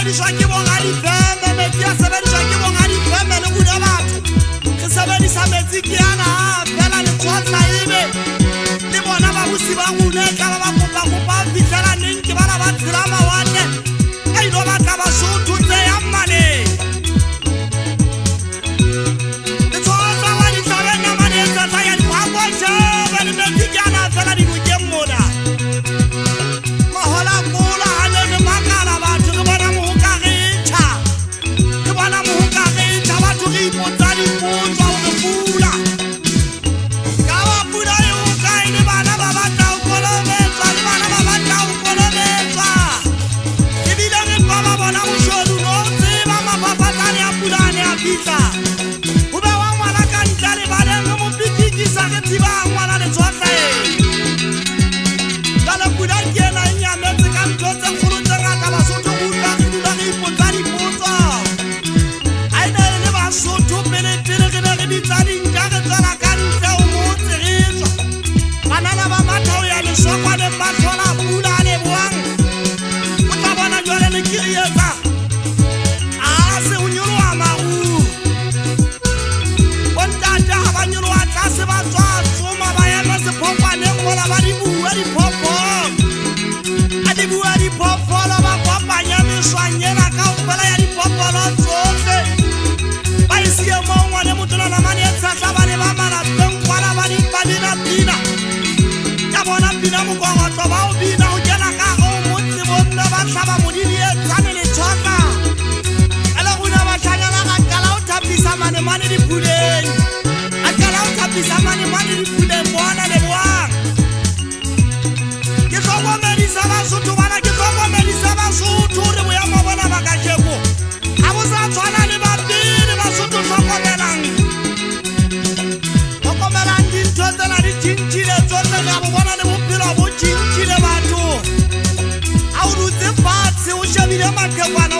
sebediswa ke bongadi feme, metsi a sebediswa ke bongadi feme le buda batho. Re sebedisa metsi ke ana fela le tshwantla ebe le bona ba busi ba rune ka ba kopa fihlela neng ke bana ba tsela mawatle ka ilo ba ka Basotho tse ya mmane. Le tshwantla wa di tlabe na mane tsa tsa ya di phako shebe le metsi ke ana fela di bukeng mona. Mahola kula hane le makala batho ke bona mo ka retha. Ke bona mo ka retha batho ke ipotsa dipotso hore pula. Ka ba pula e o kae le bana ba batla ho kolometsa le bana ba batla ho kolometsa. Ke bile re ba bona moshodu no tseba mapapatsane a pula ne a fihla. Ho be wa ngwana ka ntle le bana re mo pitikisa ke tsiba ngwana le tshotla e. Ka la pula ke ena nyametse ka ntho tse kgolo tse ngata Basotho ho utlwa ke dula re ipotsa dipotso. A ena le Basotho pele re ne re bitsa dinka re tswela ka ntle o motse re tswa. Banana ba matha ho ya lesokwane ba thola pula le buang. O tla bona jwale le kirietsa. Se o nyoloha maru. Bontata ha ba nyoloha tlase ba tswa tsoma ba ema sephofaneng mola ba di bua diphopho. A di bua diphoofolo ba kopanya meswanyela kaofela ya diphoofolo tsohle. Ba isiye moo ngwane motona namane e tshahla ba le ba malapeng kwana ba dina pina. Ya bona pina mokongotlo ba o bina ho kena ka hare ho motse bonna ba hlaba modidi e tshwane le tshotla. Ala rona ba tlanyana ka qala ho thapisa mane dipuleng. A qala ho thapisa mane dipuleng bona le buang. Ke hlokomedisa Basotho bana, ke hlokomedisa Basotho re boya mo bona ba ka jeko. Ha bo sa tshwana le ba pele Basotho hlokomelang. Hlokomelang dintho tsena di tjintjhile tsohle ka bo bona le bophelo bo tjintjhile batho. Ha o dutse fatshe o shebile maqhepana